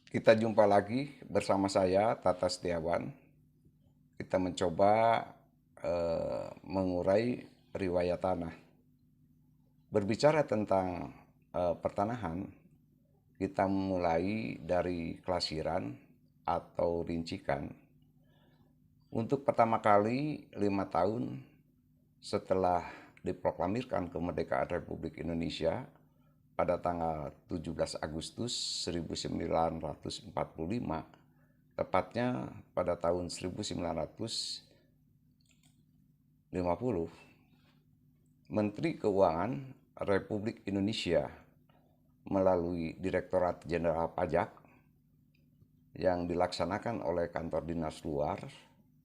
Kita jumpa lagi bersama saya, Tata Setiawan. Kita mencoba mengurai riwayat tanah. Berbicara tentang pertanahan, kita mulai dari kelasiran atau rincikan. Untuk pertama kali 5 tahun setelah diproklamirkan kemerdekaan Republik Indonesia pada tanggal 17 Agustus 1945, tepatnya pada tahun 1950, Menteri Keuangan Republik Indonesia melalui Direktorat Jenderal Pajak yang dilaksanakan oleh Kantor Dinas Luar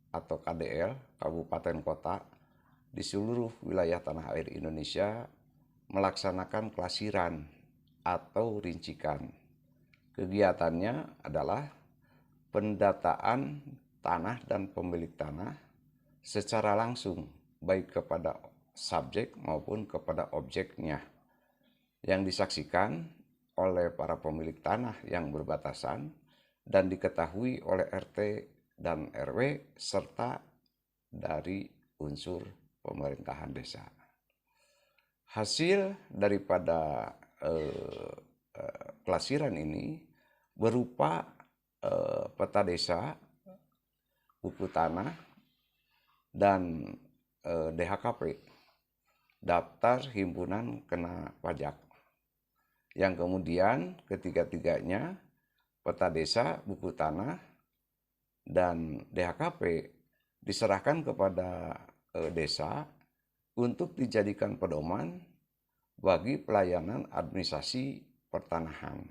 atau KDL Kabupaten Kota di seluruh wilayah tanah air Indonesia melaksanakan kelasiran atau rincikan. Kegiatannya adalah pendataan tanah dan pemilik tanah secara langsung, baik kepada subjek maupun kepada objeknya, yang disaksikan oleh para pemilik tanah yang berbatasan dan diketahui oleh RT dan RW serta dari unsur pemerintahan desa. Hasil daripada kelasiran ini berupa peta desa, buku tanah, dan DHKP, daftar himpunan kena pajak. Yang kemudian ketiga-tiganya, peta desa, buku tanah, dan DHKP diserahkan kepada desa untuk dijadikan pedoman bagi pelayanan administrasi pertanahan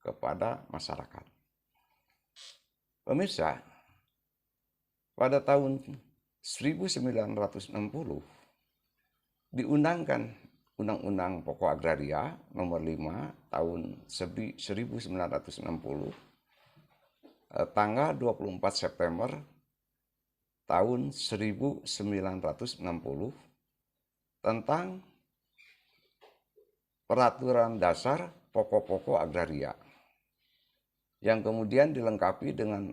kepada masyarakat. Pemirsa, pada tahun 1960 diundangkan Undang-Undang Pokok Agraria Nomor 5 tahun 1960 tanggal 24 September tahun 1960 tentang peraturan dasar pokok-pokok agraria yang kemudian dilengkapi dengan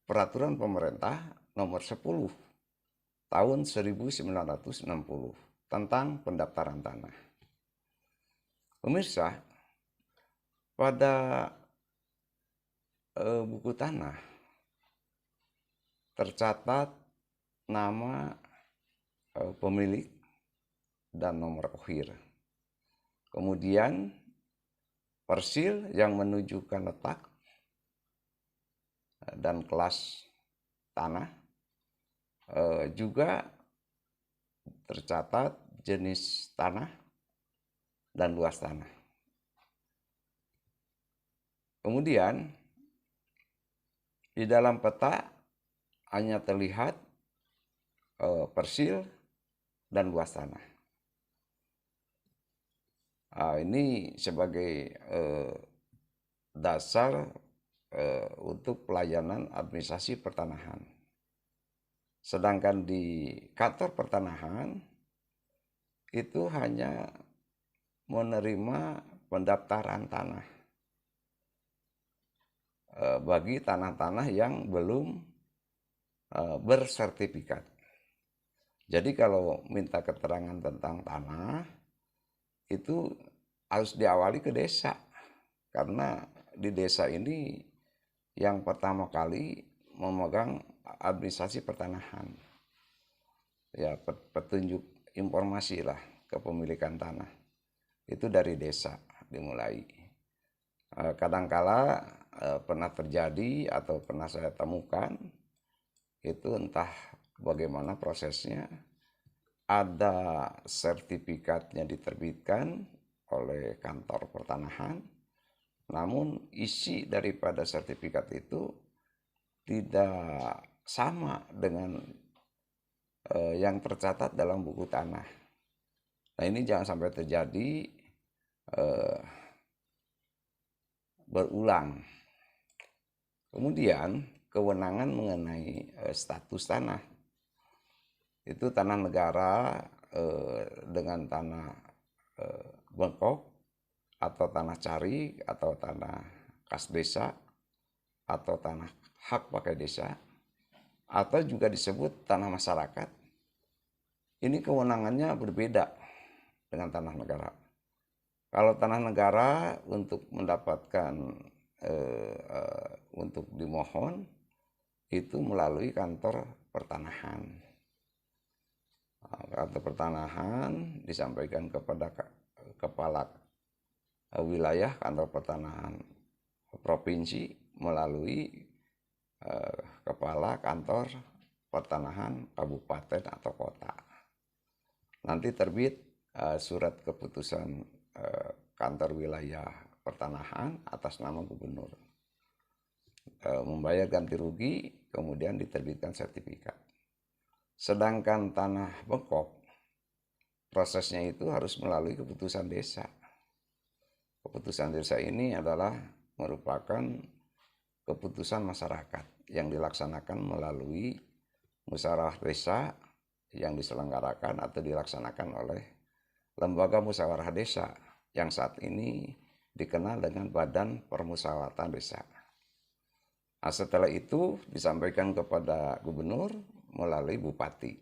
peraturan pemerintah nomor 10 tahun 1960 tentang pendaftaran tanah. Pemirsa, pada buku tanah tercatat nama pemilik dan nomor OHIR. Kemudian persil yang menunjukkan letak dan kelas tanah, juga tercatat jenis tanah dan luas tanah. Kemudian di dalam peta hanya terlihat persil dan luas tanah. Ini sebagai dasar untuk pelayanan administrasi pertanahan. Sedangkan di kantor pertanahan itu hanya menerima pendaftaran tanah bagi tanah-tanah yang belum bersertifikat. Jadi kalau minta keterangan tentang tanah itu harus diawali ke desa, karena di desa ini yang pertama kali memegang administrasi pertanahan. Ya, petunjuk informasi lah kepemilikan tanah itu dari desa dimulai. Kadangkala pernah terjadi atau pernah saya temukan itu entah bagaimana prosesnya, ada sertifikatnya diterbitkan oleh kantor pertanahan, namun isi daripada sertifikat itu tidak sama dengan yang tercatat dalam buku tanah. Nah, ini jangan sampai terjadi berulang. Kemudian kewenangan mengenai status tanah. Itu tanah negara dengan tanah bengkok atau tanah cari atau tanah kas desa atau tanah hak pakai desa atau juga disebut tanah masyarakat, ini kewenangannya berbeda dengan tanah negara. Kalau tanah negara untuk mendapatkan untuk dimohon itu melalui kantor pertanahan. Kantor pertanahan disampaikan kepada kepala wilayah kantor pertanahan provinsi melalui kepala kantor pertanahan kabupaten atau kota. Nanti terbit surat keputusan kantor wilayah pertanahan atas nama gubernur. Membayar ganti rugi, kemudian diterbitkan sertifikat. Sedangkan tanah bengkok, prosesnya itu harus melalui keputusan desa. Keputusan desa ini adalah merupakan keputusan masyarakat yang dilaksanakan melalui musyawarah desa yang diselenggarakan atau dilaksanakan oleh lembaga musyawarah desa yang saat ini dikenal dengan Badan Permusyawaratan Desa. Nah, setelah itu disampaikan kepada gubernur melalui bupati.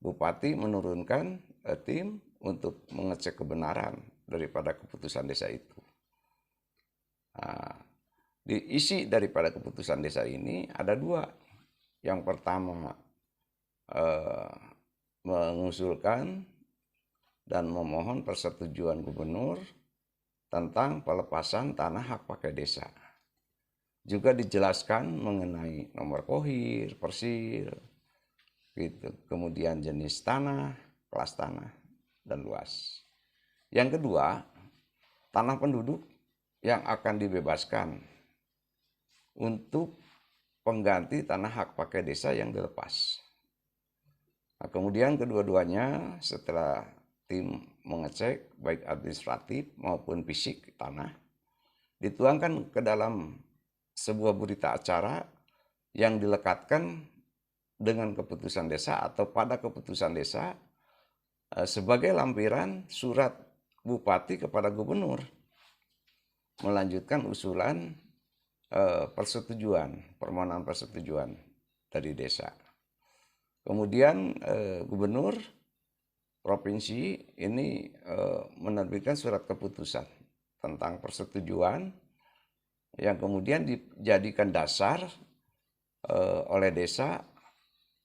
Bupati menurunkan tim untuk mengecek kebenaran daripada keputusan desa itu. Nah, diisi daripada keputusan desa ini ada dua. Yang pertama mengusulkan dan memohon persetujuan gubernur tentang pelepasan tanah hak pakai desa. Juga dijelaskan mengenai nomor KOHIR, PERSIR, gitu. Kemudian jenis tanah, kelas tanah, dan luas. Yang kedua, tanah penduduk yang akan dibebaskan untuk pengganti tanah hak pakai desa yang dilepas. Nah, kemudian kedua-duanya setelah tim mengecek baik administratif maupun fisik tanah, dituangkan ke dalam sebuah berita acara yang dilekatkan dengan keputusan desa atau pada keputusan desa sebagai lampiran surat bupati kepada gubernur melanjutkan usulan permohonan persetujuan dari desa. Kemudian gubernur provinsi ini menerbitkan surat keputusan tentang persetujuan yang kemudian dijadikan dasar oleh desa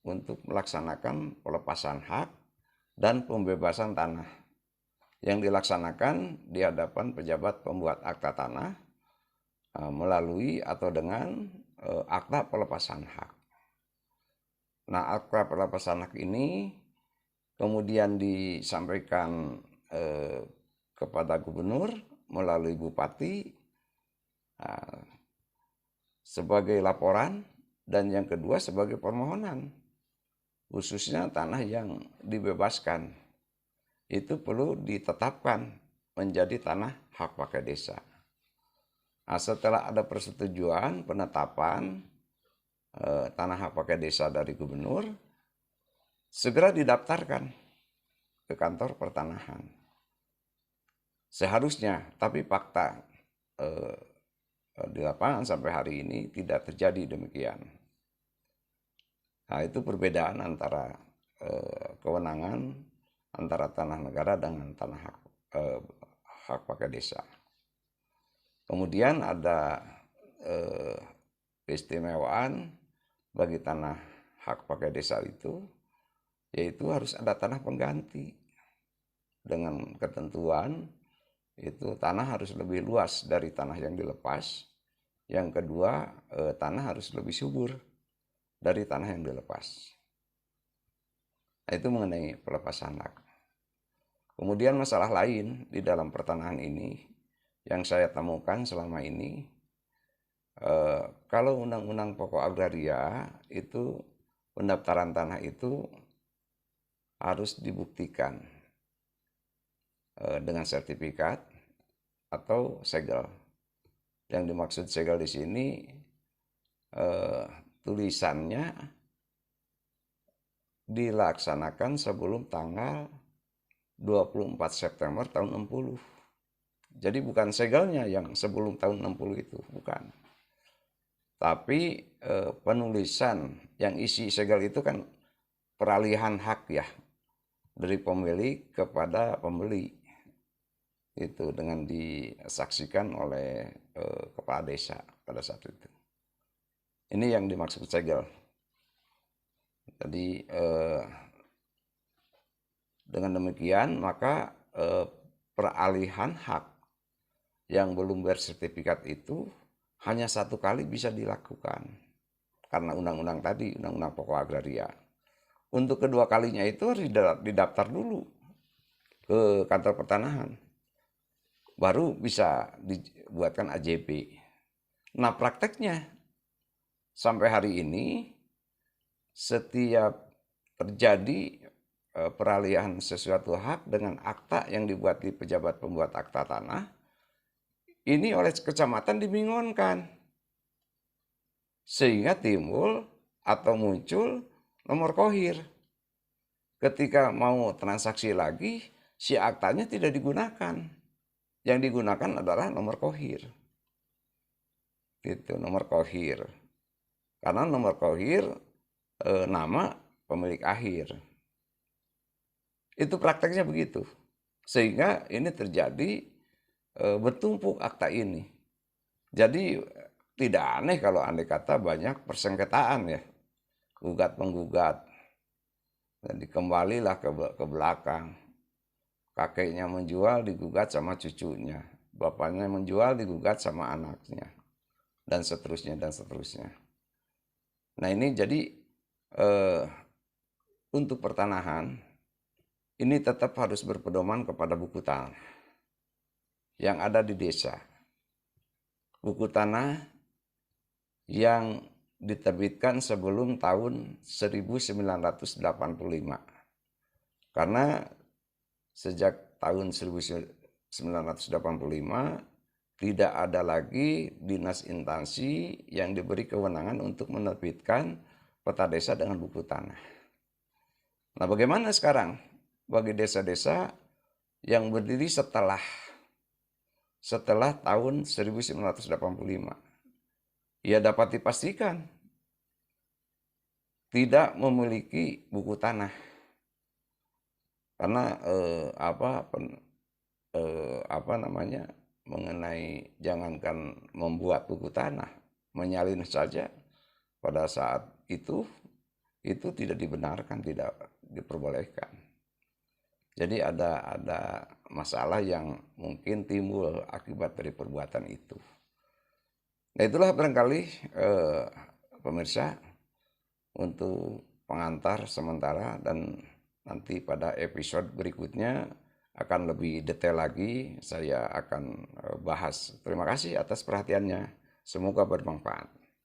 untuk melaksanakan pelepasan hak dan pembebasan tanah yang dilaksanakan di hadapan pejabat pembuat akta tanah melalui atau dengan akta pelepasan hak. Nah, akta pelepasan hak ini kemudian disampaikan kepada gubernur melalui bupati sebagai laporan, dan yang kedua sebagai permohonan. Khususnya tanah yang dibebaskan itu perlu ditetapkan menjadi tanah hak pakai desa. Nah, setelah ada persetujuan penetapan tanah hak pakai desa dari gubernur, segera didaftarkan ke kantor pertanahan. Seharusnya, tapi fakta di lapangan sampai hari ini tidak terjadi demikian. Nah, itu perbedaan antara kewenangan antara tanah negara dengan tanah hak pakai desa. Kemudian ada keistimewaan bagi tanah hak pakai desa itu, yaitu harus ada tanah pengganti dengan ketentuan itu tanah harus lebih luas dari tanah yang dilepas. Yang kedua, tanah harus lebih subur dari tanah yang dilepas. Nah, itu mengenai pelepasan hak. Kemudian masalah lain di dalam pertanahan ini yang saya temukan selama ini, kalau Undang-Undang Pokok Agraria itu pendaftaran tanah itu harus dibuktikan dengan sertifikat atau segel. Yang dimaksud segel di sini tulisannya dilaksanakan sebelum tanggal 24 September tahun 60. Jadi bukan segelnya yang sebelum tahun 60 itu, bukan. Tapi penulisan yang isi segel itu kan peralihan hak ya dari pemilik kepada pembeli. Itu dengan disaksikan oleh kepala desa pada saat itu. Ini yang dimaksud segel. Jadi dengan demikian maka peralihan hak yang belum bersertifikat itu hanya satu kali bisa dilakukan karena undang-undang tadi, undang-undang pokok agraria. Untuk kedua kalinya itu harus didaftar dulu ke kantor pertanahan, baru bisa dibuatkan AJP. Nah prakteknya sampai hari ini setiap terjadi peralihan sesuatu hak dengan akta yang dibuat di pejabat pembuat akta tanah, ini oleh kecamatan dibingungkan. Sehingga timbul atau muncul nomor kohir. Ketika mau transaksi lagi, si aktanya tidak digunakan. Yang digunakan adalah nomor kohir. Gitu, nomor kohir. Karena nomor kohir nama pemilik akhir. Itu prakteknya begitu. Sehingga ini terjadi bertumpuk akta ini. Jadi tidak aneh kalau andai kata banyak persengketaan ya. Gugat-penggugat. Dan dikembalilah ke belakang. Kakeknya menjual digugat sama cucunya. Bapaknya menjual digugat sama anaknya. Dan seterusnya dan seterusnya. Nah ini jadi untuk pertanahan ini tetap harus berpedoman kepada buku tanah yang ada di desa. Buku tanah yang diterbitkan sebelum tahun 1985. Karena sejak tahun 1985 tidak ada lagi dinas instansi yang diberi kewenangan untuk menerbitkan peta desa dengan buku tanah. Nah, bagaimana sekarang bagi desa-desa yang berdiri setelah tahun 1985? Ya dapat dipastikan tidak memiliki buku tanah. Karena mengenai jangankan membuat buku tanah, menyalin saja pada saat itu tidak dibenarkan, tidak diperbolehkan. Jadi ada masalah yang mungkin timbul akibat dari perbuatan itu. Nah itulah barangkali pemirsa untuk pengantar sementara, dan nanti pada episode berikutnya akan lebih detail lagi saya akan bahas. Terima kasih atas perhatiannya. Semoga bermanfaat.